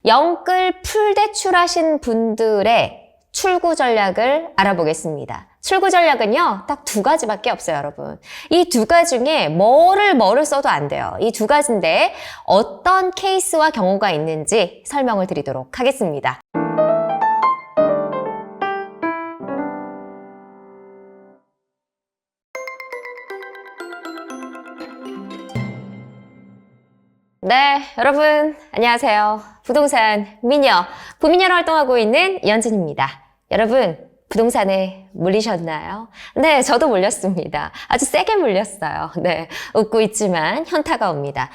영끌 풀대출하신 분들의 출구 전략을 알아보겠습니다. 출구 전략은요, 딱 두 가지밖에 없어요, 여러분. 이 두 가지 중에 뭐를 써도 안 돼요. 이 두 가지인데 어떤 케이스와 경우가 있는지 설명을 드리도록 하겠습니다. 네, 여러분 안녕하세요. 부동산 미녀, 부미녀로 활동하고 있는 이현진입니다. 여러분, 부동산에 물리셨나요? 네, 저도 물렸습니다. 아주 세게 물렸어요. 네, 웃고 있지만 현타가 옵니다.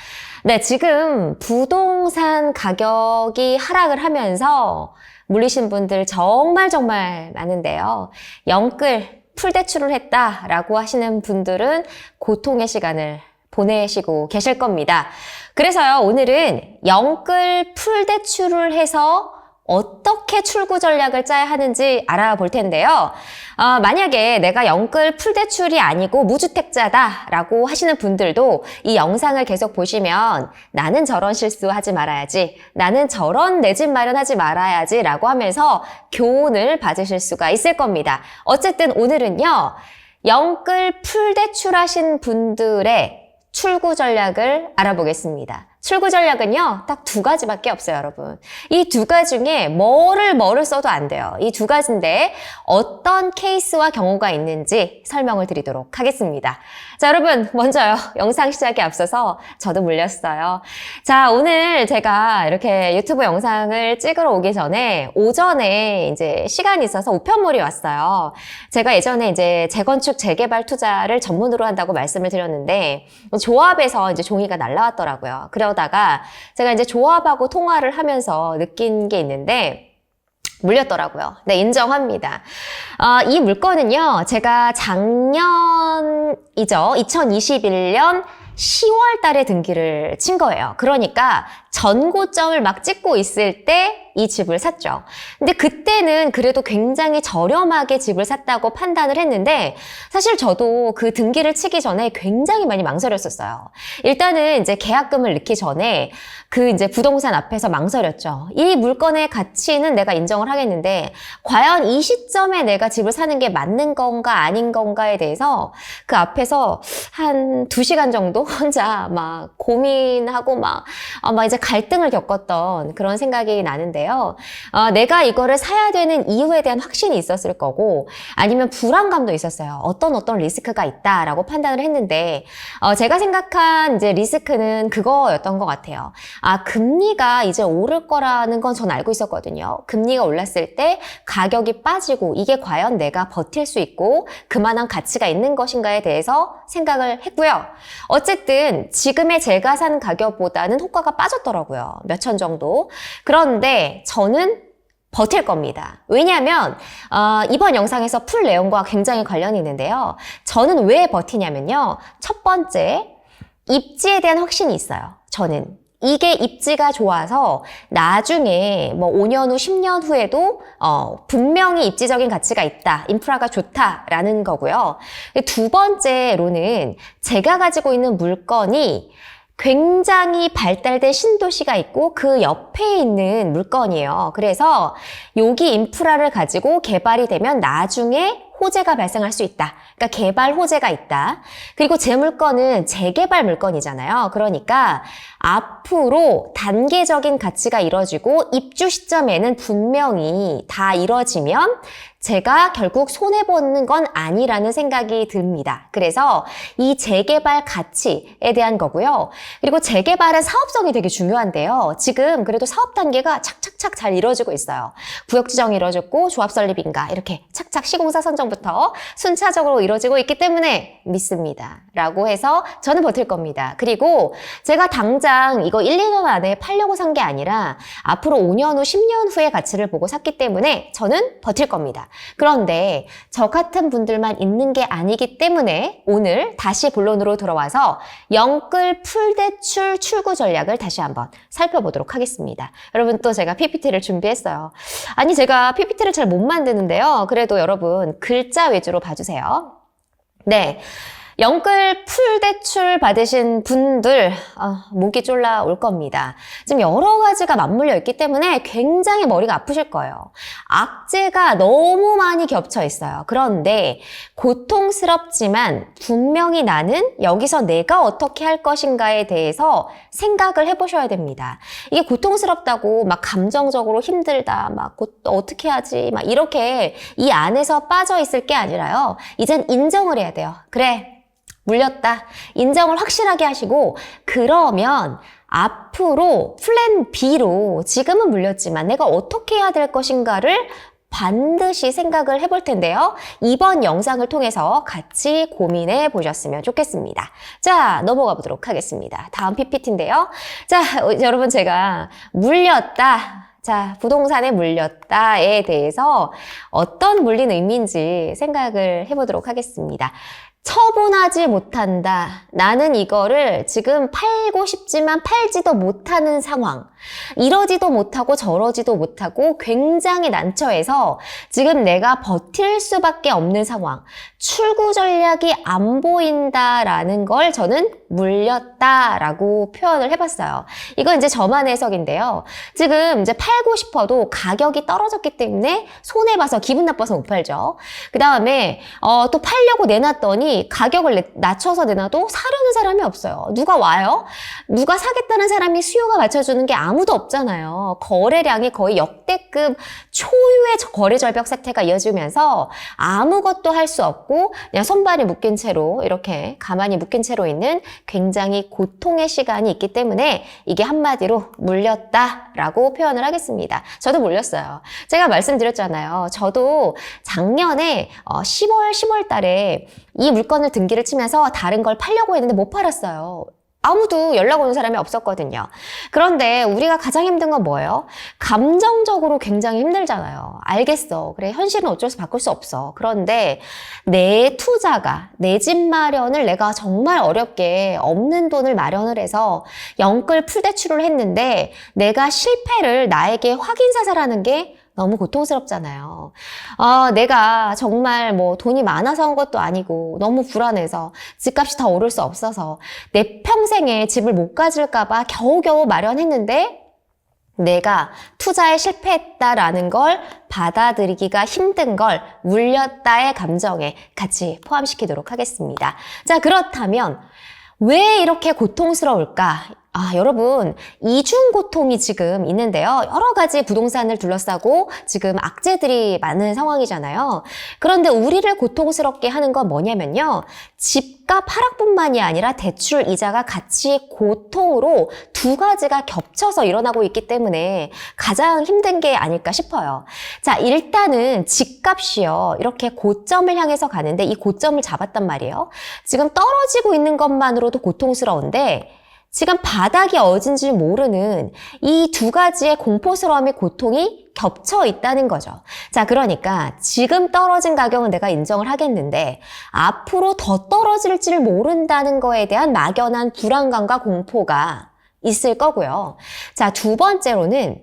네, 지금 부동산 가격이 하락을 하면서 물리신 분들 정말 많은데요. 영끌 풀대출을 했다라고 하시는 분들은 고통의 시간을 보내시고 계실 겁니다. 그래서요, 오늘은 영끌 풀대출을 해서 어떻게 출구 전략을 짜야 하는지 알아볼 텐데요. 만약에 내가 영끌 풀대출이 아니고 무주택자다라고 하시는 분들도 이 영상을 계속 보시면 나는 저런 실수하지 말아야지, 나는 저런 내 집 마련하지 말아야지 라고 하면서 교훈을 받으실 수가 있을 겁니다. 어쨌든 오늘은요, 영끌 풀대출하신 분들의 출구 전략을 알아보겠습니다. 출구 전략은요, 딱 두 가지밖에 없어요, 여러분. 이 두 가지 중에 뭐를 써도 안 돼요. 이 두 가지인데 어떤 케이스와 경우가 있는지 설명을 드리도록 하겠습니다. 자, 여러분, 먼저요, 영상 시작에 앞서서 저도 물렸어요. 자, 오늘 제가 이렇게 유튜브 영상을 찍으러 오기 전에 오전에 이제 시간이 있어서 우편물이 왔어요. 제가 예전에 이제 재건축 재개발 투자를 전문으로 한다고 말씀을 드렸는데 조합에서 이제 종이가 날라왔더라고요. 그러다가 제가 이제 조합하고 통화를 하면서 느낀 게 있는데 물렸더라고요. 네, 인정합니다. 이 물건은요, 제가 작년이죠. 2021년 10월 달에 등기를 친 거예요. 그러니까 전고점을 막 찍고 있을 때 이 집을 샀죠. 근데 그때는 그래도 굉장히 저렴하게 집을 샀다고 판단을 했는데 사실 저도 그 등기를 치기 전에 굉장히 많이 망설였었어요. 일단은 이제 계약금을 넣기 전에 그 이제 부동산 앞에서 망설였죠. 이 물건의 가치는 내가 인정을 하겠는데 과연 이 시점에 내가 집을 사는 게 맞는 건가 아닌 건가에 대해서 그 앞에서 한 2시간 정도 혼자 막 고민하고 막 이제 갈등을 겪었던 그런 생각이 나는데요. 내가 이거를 사야 되는 이유에 대한 확신이 있었을 거고 아니면 불안감도 있었어요. 어떤 리스크가 있다라고 판단을 했는데 제가 생각한 이제 리스크는 그거였던 것 같아요. 금리가 이제 오를 거라는 건 전 알고 있었거든요. 금리가 올랐을 때 가격이 빠지고 이게 과연 내가 버틸 수 있고 그만한 가치가 있는 것인가에 대해서 생각을 했고요. 어쨌든 지금의 제가 산 가격보다는 호가가 빠졌더라고요. 몇천 정도. 그런데 저는 버틸 겁니다. 왜냐하면 이번 영상에서 풀 내용과 굉장히 관련이 있는데요. 저는 왜 버티냐면요. 첫 번째, 입지에 대한 확신이 있어요. 저는. 이게 입지가 좋아서 나중에 뭐 5년 후, 10년 후에도 분명히 입지적인 가치가 있다. 인프라가 좋다라는 거고요. 두 번째로는 제가 가지고 있는 물건이 굉장히 발달된 신도시가 있고 그 옆에 있는 물건이에요. 그래서 여기 인프라를 가지고 개발이 되면 나중에 호재가 발생할 수 있다. 그러니까 개발 호재가 있다. 그리고 제 물건은 재개발 물건이잖아요. 그러니까 앞으로 단계적인 가치가 이뤄지고 입주 시점에는 분명히 다 이뤄지면 제가 결국 손해보는 건 아니라는 생각이 듭니다. 그래서 이 재개발 가치에 대한 거고요. 그리고 재개발은 사업성이 되게 중요한데요. 지금 그래도 사업 단계가 착착착 잘 이루어지고 있어요. 구역 지정이 이루어졌고 조합 설립인가 이렇게 착착 시공사 선정부터 순차적으로 이루어지고 있기 때문에 믿습니다. 라고 해서 저는 버틸 겁니다. 그리고 제가 당장 이거 1, 2년 안에 팔려고 산 게 아니라 앞으로 5년 후, 10년 후의 가치를 보고 샀기 때문에 저는 버틸 겁니다. 그런데 저 같은 분들만 있는 게 아니기 때문에 오늘 다시 본론으로 들어와서 영끌 풀대출 출구 전략을 다시 한번 살펴보도록 하겠습니다. 여러분 또 제가 PPT를 준비했어요. 아니 제가 PPT를 잘 못 만드는데요. 그래도 여러분 글자 위주로 봐주세요. 네. 영끌 풀대출 받으신 분들 목이 졸라올 겁니다. 지금 여러 가지가 맞물려 있기 때문에 굉장히 머리가 아프실 거예요. 악재가 너무 많이 겹쳐 있어요. 그런데 고통스럽지만 분명히 나는 여기서 내가 어떻게 할 것인가에 대해서 생각을 해보셔야 됩니다. 이게 고통스럽다고 막 감정적으로 힘들다, 막 어떻게 하지, 막 이렇게 이 안에서 빠져 있을 게 아니라요. 이젠 인정을 해야 돼요. 그래. 물렸다. 인정을 확실하게 하시고 그러면 앞으로 플랜 B로 지금은 물렸지만 내가 어떻게 해야 될 것인가를 반드시 생각을 해볼 텐데요. 이번 영상을 통해서 같이 고민해 보셨으면 좋겠습니다. 자, 넘어가 보도록 하겠습니다. 다음 PPT인데요. 자, 여러분 제가 물렸다. 자, 부동산에 물렸다에 대해서 어떤 물린 의미인지 생각을 해보도록 하겠습니다. 처분하지 못한다. 나는 이거를 지금 팔고 싶지만 팔지도 못하는 상황. 이러지도 못하고 저러지도 못하고 굉장히 난처해서 지금 내가 버틸 수밖에 없는 상황. 출구 전략이 안 보인다라는 걸 저는 물렸다라고 표현을 해봤어요. 이건 이제 저만의 해석인데요. 지금 이제 팔고 싶어도 가격이 떨어졌기 때문에 손해봐서 기분 나빠서 못 팔죠. 그 다음에 또 팔려고 내놨더니 가격을 낮춰서 내놔도 사려는 사람이 없어요. 누가 와요? 누가 사겠다는 사람이 수요가 맞춰주는 게 아무도 없잖아요. 거래량이 거의 역대급 초유의 거래 절벽 사태가 이어지면서 아무것도 할 수 없고 그냥 손발이 묶인 채로 이렇게 가만히 묶인 채로 있는 굉장히 고통의 시간이 있기 때문에 이게 한마디로 물렸다라고 표현을 하겠습니다. 저도 물렸어요. 제가 말씀드렸잖아요. 저도 작년에 10월 달에 이 물건을 등기를 치면서 다른 걸 팔려고 했는데 못 팔았어요. 아무도 연락 오는 사람이 없었거든요. 그런데 우리가 가장 힘든 건 뭐예요? 감정적으로 굉장히 힘들잖아요. 알겠어. 그래, 현실은 어쩔 수 바꿀 수 없어. 그런데 내 투자가, 내 집 마련을 내가 정말 어렵게 없는 돈을 마련을 해서 영끌 풀대출을 했는데 내가 실패를 나에게 확인사살하는 게 너무 고통스럽잖아요. 내가 정말 뭐 돈이 많아서 한 것도 아니고 너무 불안해서 집값이 더 오를 수 없어서 내 평생에 집을 못 가질까 봐 겨우겨우 마련했는데 내가 투자에 실패했다라는 걸 받아들이기가 힘든 걸 물렸다의 감정에 같이 포함시키도록 하겠습니다. 자, 그렇다면 왜 이렇게 고통스러울까? 여러분, 이중 고통이 지금 있는데요. 여러 가지 부동산을 둘러싸고 지금 악재들이 많은 상황이잖아요. 그런데 우리를 고통스럽게 하는 건 뭐냐면요. 집값 하락뿐만이 아니라 대출 이자가 같이 고통으로 두 가지가 겹쳐서 일어나고 있기 때문에 가장 힘든 게 아닐까 싶어요. 자, 일단은 집값이요. 이렇게 고점을 향해서 가는데 이 고점을 잡았단 말이에요. 지금 떨어지고 있는 것만으로도 고통스러운데 지금 바닥이 어딘지 모르는 이 두 가지의 공포스러움의 고통이 겹쳐 있다는 거죠. 자, 그러니까 지금 떨어진 가격은 내가 인정을 하겠는데 앞으로 더 떨어질지를 모른다는 거에 대한 막연한 불안감과 공포가 있을 거고요. 자, 두 번째로는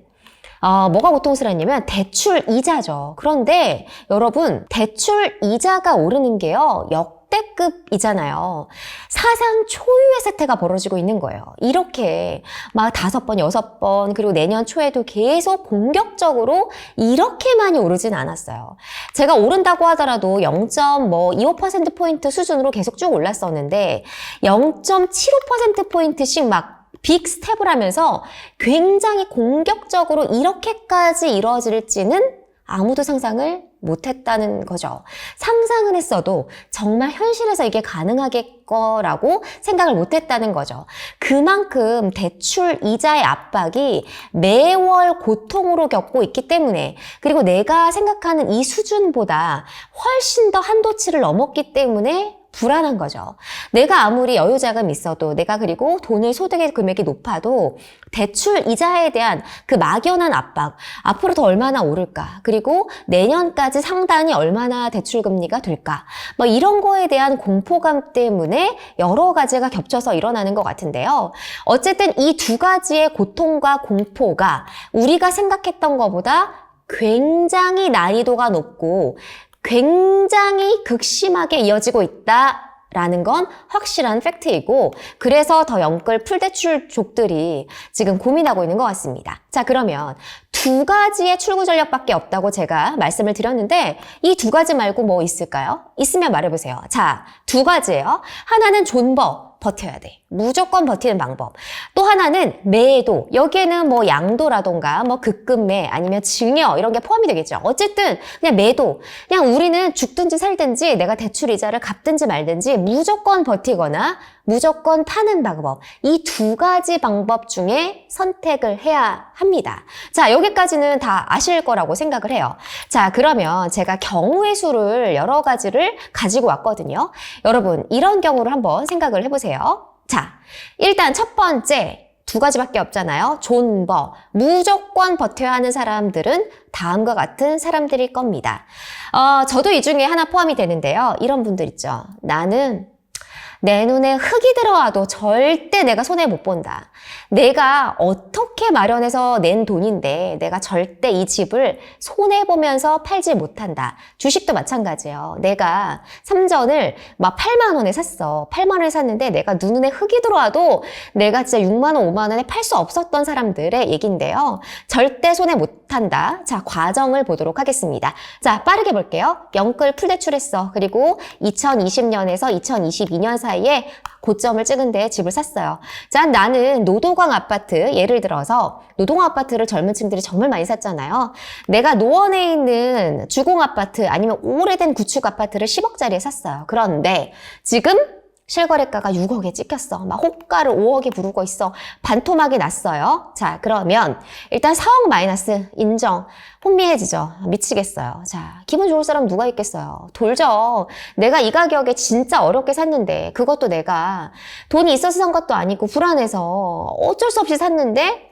뭐가 고통스럽냐면 대출 이자죠. 그런데 여러분, 대출 이자가 오르는 게요. 역대급이잖아요. 사상 초유의 사태가 벌어지고 있는 거예요. 이렇게 막 5번, 6번, 그리고 내년 초에도 계속 공격적으로 이렇게 많이 오르진 않았어요. 제가 오른다고 하더라도 0.25%포인트 수준으로 계속 쭉 올랐었는데 0.75%포인트씩 막 빅 스텝을 하면서 굉장히 공격적으로 이렇게까지 이루어질지는 아무도 상상을 못했다는 거죠. 상상은 했어도 정말 현실에서 이게 가능하겠거라고 생각을 못했다는 거죠. 그만큼 대출 이자의 압박이 매월 고통으로 겪고 있기 때문에, 그리고 내가 생각하는 이 수준보다 훨씬 더 한도치를 넘었기 때문에 불안한 거죠. 내가 아무리 여유자금이 있어도, 내가 그리고 돈을 소득의 금액이 높아도 대출 이자에 대한 그 막연한 압박, 앞으로 더 얼마나 오를까, 그리고 내년까지 상단이 얼마나 대출 금리가 될까, 뭐 이런 거에 대한 공포감 때문에 여러 가지가 겹쳐서 일어나는 것 같은데요. 어쨌든 이 두 가지의 고통과 공포가 우리가 생각했던 것보다 굉장히 난이도가 높고 굉장히 극심하게 이어지고 있다. 라는 건 확실한 팩트이고 그래서 더 영끌 풀대출족들이 지금 고민하고 있는 것 같습니다. 자, 그러면 두 가지의 출구 전략밖에 없다고 제가 말씀을 드렸는데 이 두 가지 말고 뭐 있을까요? 있으면 말해보세요. 자, 두 가지예요. 하나는 존버. 버텨야 돼. 무조건 버티는 방법. 또 하나는 매도. 여기에는 뭐 양도라던가 뭐 급금매 아니면 증여 이런 게 포함이 되겠죠. 어쨌든 그냥 매도. 그냥 우리는 죽든지 살든지 내가 대출 이자를 갚든지 말든지 무조건 버티거나 무조건 타는 방법. 이 두 가지 방법 중에 선택을 해야 합니다. 자, 여기까지는 다 아실 거라고 생각을 해요. 자, 그러면 제가 경우의 수를 여러 가지를 가지고 왔거든요. 여러분, 이런 경우를 한번 생각을 해보세요. 자, 일단 첫 번째 두 가지밖에 없잖아요. 존버, 무조건 버텨야 하는 사람들은 다음과 같은 사람들일 겁니다. 저도 이 중에 하나 포함이 되는데요. 이런 분들 있죠. 나는 내 눈에 흙이 들어와도 절대 내가 손해 못 본다. 내가 어떻게 마련해서 낸 돈인데 내가 절대 이 집을 손해보면서 팔지 못한다. 주식도 마찬가지예요. 내가 삼전을 막 8만 원에 샀어. 8만 원에 샀는데 내가 눈에 흙이 들어와도 내가 진짜 6만 원, 5만 원에 팔 수 없었던 사람들의 얘기인데요. 절대 손해 못한다. 자, 과정을 보도록 하겠습니다. 자, 빠르게 볼게요. 영끌 풀대출했어. 그리고 2020년에서 2022년 사이에 고점을 찍은데 집을 샀어요. 자, 나는 노도광 아파트, 예를 들어서 노동 아파트를 젊은 층들이 정말 많이 샀잖아요. 내가 노원에 있는 주공 아파트 아니면 오래된 구축 아파트를 10억짜리에 샀어요. 그런데 지금 실거래가가 6억에 찍혔어. 막 호가를 5억에 부르고 있어. 반토막이 났어요. 자, 그러면 일단 4억 마이너스 인정. 혼미해지죠. 미치겠어요. 자, 기분 좋을 사람 누가 있겠어요. 돌죠. 내가 이 가격에 진짜 어렵게 샀는데 그것도 내가 돈이 있어서 산 것도 아니고 불안해서 어쩔 수 없이 샀는데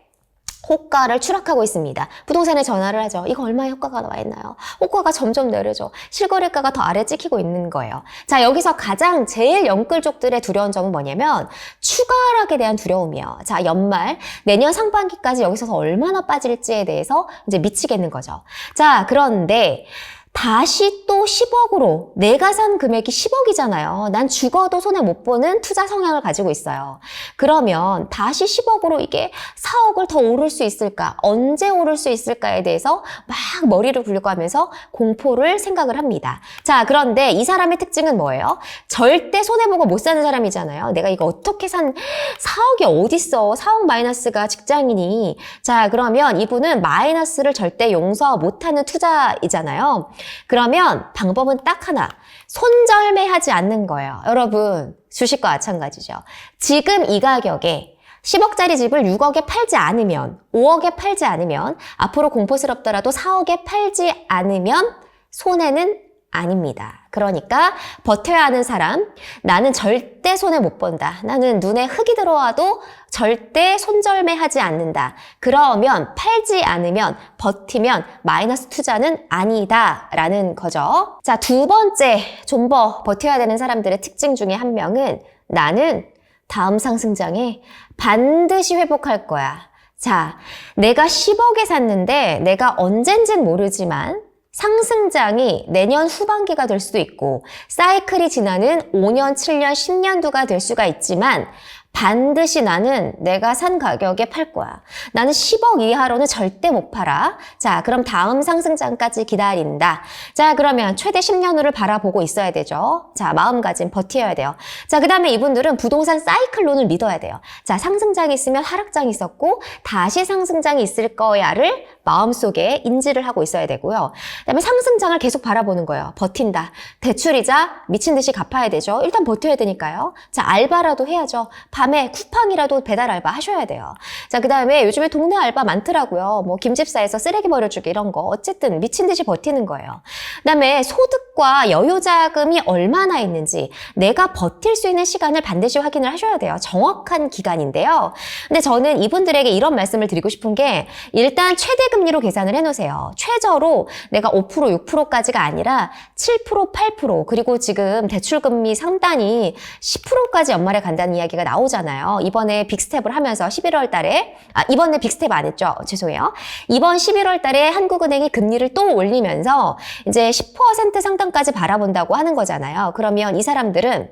호가를 추락하고 있습니다. 부동산에 전화를 하죠. 이거 얼마의 효과가 나와 있나요? 호가가 점점 내려져. 실거래가가 더 아래 찍히고 있는 거예요. 자, 여기서 가장 제일 영끌족들의 두려운 점은 뭐냐면 추가 하락에 대한 두려움이요. 자, 연말 내년 상반기까지 여기서 얼마나 빠질지에 대해서 이제 미치겠는 거죠. 자, 그런데 다시 또 10억으로 내가 산 금액이 10억이잖아요. 난 죽어도 손해 못 보는 투자 성향을 가지고 있어요. 그러면 다시 10억으로 이게 4억을 더 오를 수 있을까? 언제 오를 수 있을까에 대해서 막 머리를 굴리고 하면서 공포를 생각을 합니다. 자, 그런데 이 사람의 특징은 뭐예요? 절대 손해보고 못 사는 사람이잖아요. 내가 이거 어떻게 4억이 어딨어? 4억 마이너스가 직장인이. 자, 그러면 이분은 마이너스를 절대 용서 못하는 투자이잖아요. 그러면 방법은 딱 하나. 손절매하지 않는 거예요. 여러분, 주식과 마찬가지죠. 지금 이 가격에 10억짜리 집을 6억에 팔지 않으면, 5억에 팔지 않으면, 앞으로 공포스럽더라도 4억에 팔지 않으면 손해는 아닙니다. 그러니까 버텨야 하는 사람, 나는 절대 손해 못 본다. 나는 눈에 흙이 들어와도 절대 손절매하지 않는다. 그러면 팔지 않으면 버티면 마이너스 투자는 아니다 라는 거죠. 자, 두 번째 존버 버텨야 되는 사람들의 특징 중에 한 명은 나는 다음 상승장에 반드시 회복할 거야. 자, 내가 10억에 샀는데 내가 언젠진 모르지만 상승장이 내년 후반기가 될 수도 있고 사이클이 지나는 5년, 7년, 10년도가 될 수가 있지만 반드시 나는 내가 산 가격에 팔 거야. 나는 10억 이하로는 절대 못 팔아. 자, 그럼 다음 상승장까지 기다린다. 자, 그러면 최대 10년 후를 바라보고 있어야 되죠. 자, 마음가짐 버텨야 돼요. 자, 그 다음에 이분들은 부동산 사이클론을 믿어야 돼요. 자, 상승장이 있으면 하락장이 있었고 다시 상승장이 있을 거야를 마음속에 인지를 하고 있어야 되고요. 그 다음에 상승장을 계속 바라보는 거예요. 버틴다. 대출이자 미친 듯이 갚아야 되죠. 일단 버텨야 되니까요. 자, 알바라도 해야죠. 밤에 쿠팡이라도 배달 알바 하셔야 돼요. 자, 그 다음에 요즘에 동네 알바 많더라고요. 뭐 김집사에서 쓰레기 버려주기 이런 거. 어쨌든 미친 듯이 버티는 거예요. 그 다음에 소득과 여유자금이 얼마나 있는지 내가 버틸 수 있는 시간을 반드시 확인을 하셔야 돼요. 정확한 기간인데요. 근데 저는 이분들에게 이런 말씀을 드리고 싶은 게 일단 최대 금리로 계산을 해놓으세요. 최저로 내가 5%, 6%까지가 아니라 7%, 8% 그리고 지금 대출금리 상단이 10%까지 연말에 간다는 이야기가 나오잖아요. 이번에 빅스텝을 하면서 11월 달에 이번에 빅스텝 안 했죠. 죄송해요. 이번 11월 달에 한국은행이 금리를 또 올리면서 이제 10% 상단까지 바라본다고 하는 거잖아요. 그러면 이 사람들은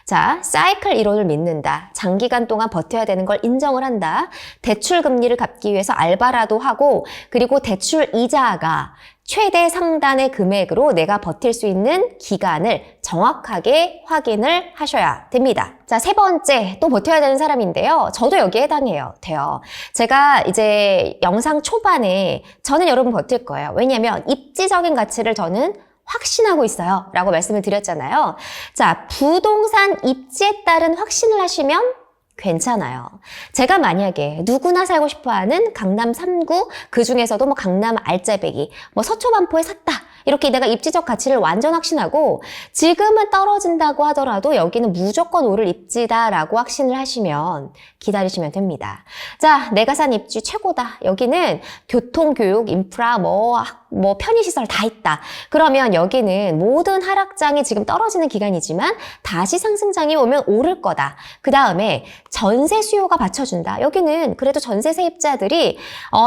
자, 사이클 이론을 믿는다. 장기간 동안 버텨야 되는 걸 인정을 한다. 대출 금리를 갚기 위해서 알바라도 하고, 그리고 대출 이자가 최대 상단의 금액으로 내가 버틸 수 있는 기간을 정확하게 확인을 하셔야 됩니다. 자, 세 번째, 또 버텨야 되는 사람인데요. 저도 여기에 돼요. 제가 이제 영상 초반에 저는 여러분 버틸 거예요. 왜냐면 입지적인 가치를 저는 확신하고 있어요. 라고 말씀을 드렸잖아요. 자, 부동산 입지에 따른 확신을 하시면 괜찮아요. 제가 만약에 누구나 살고 싶어 하는 강남 3구, 그 중에서도 뭐 강남 알짜배기, 뭐 서초반포에 샀다. 이렇게 내가 입지적 가치를 완전 확신하고 지금은 떨어진다고 하더라도 여기는 무조건 오를 입지다라고 확신을 하시면 기다리시면 됩니다. 자, 내가 산 입지 최고다. 여기는 교통, 교육, 인프라, 뭐 편의시설 다 있다. 그러면 여기는 모든 하락장이 지금 떨어지는 기간이지만 다시 상승장이 오면 오를 거다. 그 다음에 전세 수요가 받쳐준다. 여기는 그래도 전세 세입자들이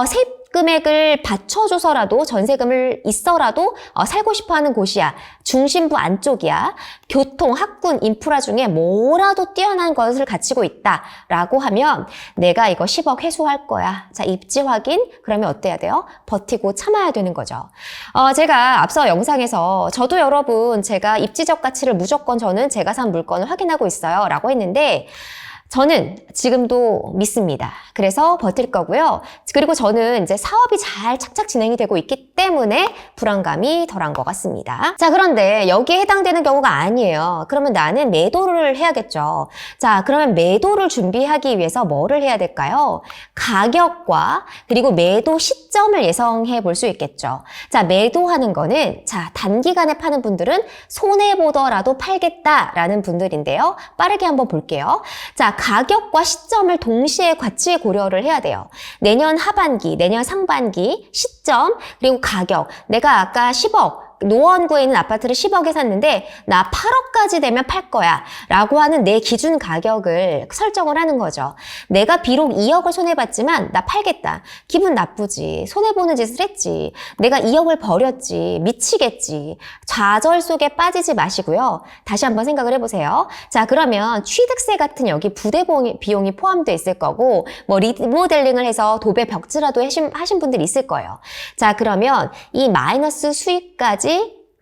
세입 금액을 받쳐줘서라도 전세금을 있어라도 살고 싶어하는 곳이야. 중심부 안쪽이야. 교통, 학군, 인프라 중에 뭐라도 뛰어난 것을 갖추고 있다라고 하면 내가 이거 10억 회수할 거야. 자, 입지 확인. 그러면 어때야 돼요? 버티고 참아야 되는 거죠. 제가 앞서 영상에서 저도 여러분 제가 입지적 가치를 무조건 저는 제가 산 물건을 확인하고 있어요. 라고 했는데 저는 지금도 믿습니다. 그래서 버틸 거고요. 그리고 저는 이제 사업이 잘 착착 진행이 되고 있기 때문에 불안감이 덜한 것 같습니다. 자, 그런데 여기에 해당되는 경우가 아니에요. 그러면 나는 매도를 해야겠죠. 자, 그러면 매도를 준비하기 위해서 뭐를 해야 될까요? 가격과 그리고 매도 시점을 예상해 볼 수 있겠죠. 자, 매도하는 거는 자, 단기간에 파는 분들은 손해보더라도 팔겠다라는 분들인데요. 빠르게 한번 볼게요. 자, 가격과 시점을 동시에 같이 고려를 해야 돼요. 내년 하반기, 내년 상반기, 시점, 그리고 가격. 내가 아까 10억, 노원구에 있는 아파트를 10억에 샀는데 나 8억까지 되면 팔 거야 라고 하는 내 기준 가격을 설정을 하는 거죠. 내가 비록 2억을 손해봤지만 나 팔겠다. 기분 나쁘지. 손해보는 짓을 했지. 내가 2억을 버렸지. 미치겠지. 좌절 속에 빠지지 마시고요. 다시 한번 생각을 해보세요. 자, 그러면 취득세 같은 여기 부대 비용이 포함되어 있을 거고 뭐 리모델링을 해서 도배 벽지라도 하신 분들이 있을 거예요. 자, 그러면 이 마이너스 수익까지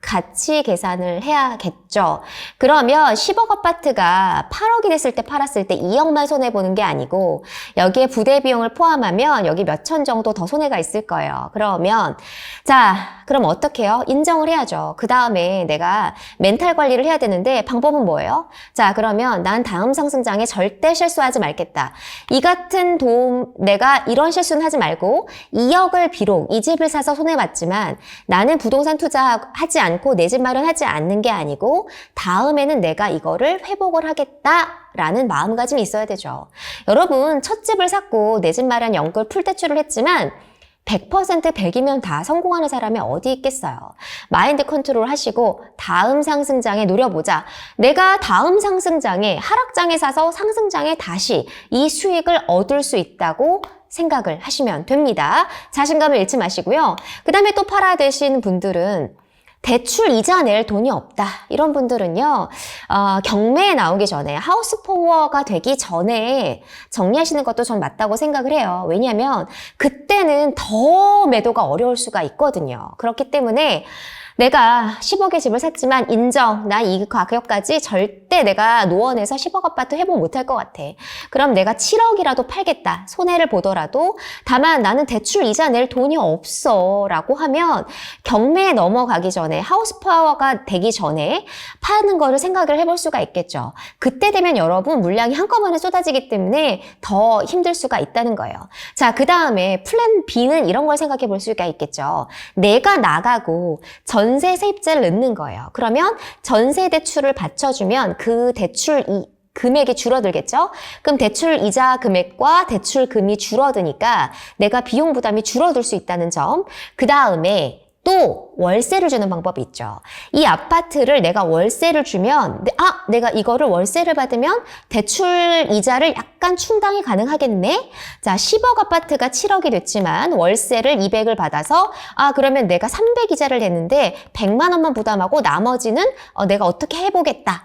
같이 계산을 해야겠죠. 그러면 10억 아파트가 8억이 됐을 때 팔았을 때 2억만 손해보는 게 아니고 여기에 부대 비용을 포함하면 여기 몇천 정도 더 손해가 있을 거예요. 그러면 자, 그럼 어떻게 해요? 인정을 해야죠. 그 다음에 내가 멘탈 관리를 해야 되는데 방법은 뭐예요? 자, 그러면 난 다음 상승장에 절대 실수하지 말겠다. 이 같은 도움, 내가 이런 실수는 하지 말고 2억을 비록 이 집을 사서 손해봤지만 나는 부동산 투자하지 않고 내 집 마련하지 않는 게 아니고 다음에는 내가 이거를 회복을 하겠다라는 마음가짐이 있어야 되죠. 여러분, 첫 집을 샀고 내 집 마련 연끌 풀대출을 했지만 100% 100이면 다 성공하는 사람이 어디 있겠어요. 마인드 컨트롤 하시고 다음 상승장에 노려보자. 내가 다음 상승장에 하락장에 사서 상승장에 다시 이 수익을 얻을 수 있다고 생각을 하시면 됩니다. 자신감을 잃지 마시고요. 그 다음에 또 팔아야 되시는 분들은 대출 이자 낼 돈이 없다. 이런 분들은요, 경매에 나오기 전에 하우스 포어가 되기 전에 정리하시는 것도 전 맞다고 생각을 해요. 왜냐하면 그때는 더 매도가 어려울 수가 있거든요. 그렇기 때문에 내가 10억의 집을 샀지만 인정. 나 이 가격까지 절대 내가 노원에서 10억 아파트 회복 못할 것 같아. 그럼 내가 7억이라도 팔겠다. 손해를 보더라도. 다만 나는 대출 이자 낼 돈이 없어. 라고 하면 경매에 넘어가기 전에 하우스 파워가 되기 전에 파는 거를 생각을 해볼 수가 있겠죠. 그때 되면 여러분 물량이 한꺼번에 쏟아지기 때문에 더 힘들 수가 있다는 거예요. 자, 그 다음에 플랜 B는 이런 걸 생각해 볼 수가 있겠죠. 내가 나가고 전세 세입자를 넣는 거예요. 그러면 전세 대출을 받쳐주면 그 대출 금액이 줄어들겠죠? 그럼 대출 이자 금액과 대출금이 줄어드니까 내가 비용 부담이 줄어들 수 있다는 점. 그 다음에 또 월세를 주는 방법이 있죠. 이 아파트를 내가 월세를 주면 내가 이거를 월세를 받으면 대출 이자를 약간 충당이 가능하겠네. 자, 10억 아파트가 7억이 됐지만 월세를 200을 받아서 그러면 내가 300 이자를 냈는데 100만 원만 부담하고 나머지는 내가 어떻게 해보겠다.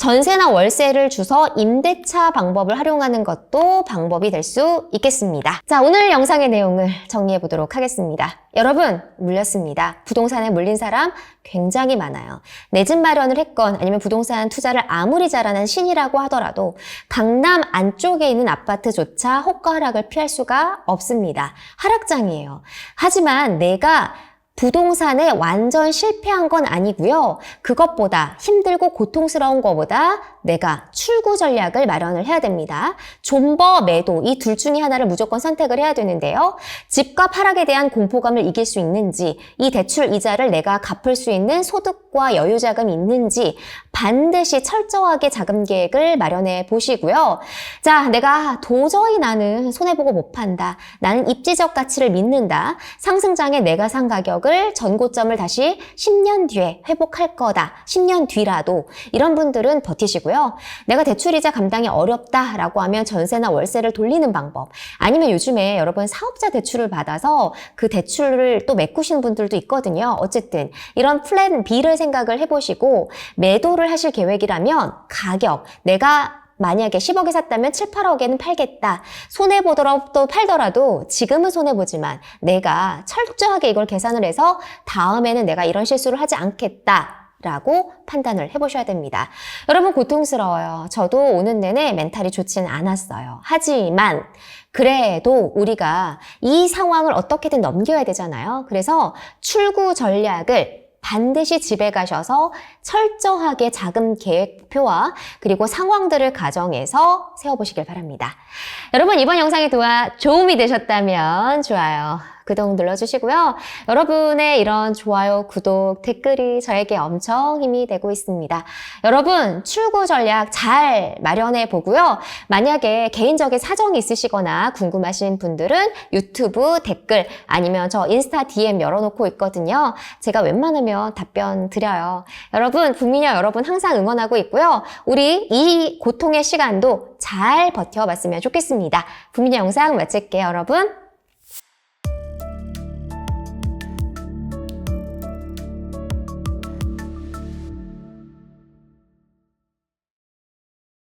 전세나 월세를 주서 임대차 방법을 활용하는 것도 방법이 될 수 있겠습니다. 자, 오늘 영상의 내용을 정리해 보도록 하겠습니다. 여러분, 물렸습니다. 부동산에 물린 사람 굉장히 많아요. 내 집 마련을 했건 아니면 부동산 투자를 아무리 잘하는 신이라고 하더라도 강남 안쪽에 있는 아파트조차 호가 하락을 피할 수가 없습니다. 하락장이에요. 하지만 내가 부동산에 완전 실패한 건 아니고요. 그것보다 힘들고 고통스러운 것보다 내가 출구 전략을 마련을 해야 됩니다. 존버, 매도 이 둘 중에 하나를 무조건 선택을 해야 되는데요. 집값 하락에 대한 공포감을 이길 수 있는지, 이 대출 이자를 내가 갚을 수 있는 소득과 여유 자금이 있는지 반드시 철저하게 자금 계획을 마련해 보시고요. 자, 내가 도저히 나는 손해보고 못 판다. 나는 입지적 가치를 믿는다. 상승장에 내가 산 가격을 전고점을 다시 10년 뒤에 회복할 거다. 10년 뒤라도 이런 분들은 버티시고요. 내가 대출이자 감당이 어렵다라고 하면 전세나 월세를 돌리는 방법, 아니면 요즘에 여러분 사업자 대출을 받아서 그 대출을 또 메꾸시는 분들도 있거든요. 어쨌든 이런 플랜 B를 생각을 해보시고 매도를 하실 계획이라면 가격, 내가 만약에 10억에 샀다면 7, 8억에는 팔겠다. 손해보더라도 팔더라도 지금은 손해보지만 내가 철저하게 이걸 계산을 해서 다음에는 내가 이런 실수를 하지 않겠다. 라고 판단을 해보셔야 됩니다. 여러분 고통스러워요. 저도 오는 내내 멘탈이 좋지는 않았어요. 하지만 그래도 우리가 이 상황을 어떻게든 넘겨야 되잖아요. 그래서 출구 전략을 반드시 집에 가셔서 철저하게 자금 계획표와 그리고 상황들을 가정해서 세워보시길 바랍니다. 여러분 이번 영상이 도움이 되셨다면 좋아요, 구독 눌러주시고요. 여러분의 이런 좋아요, 구독, 댓글이 저에게 엄청 힘이 되고 있습니다. 여러분 출구 전략 잘 마련해 보고요. 만약에 개인적인 사정이 있으시거나 궁금하신 분들은 유튜브 댓글 아니면 저 인스타 DM 열어놓고 있거든요. 제가 웬만하면 답변 드려요. 여러분, 국민여 여러분 항상 응원하고 있고요. 우리 이 고통의 시간도 잘 버텨봤으면 좋겠습니다. 국민여 영상 마칠게요, 여러분.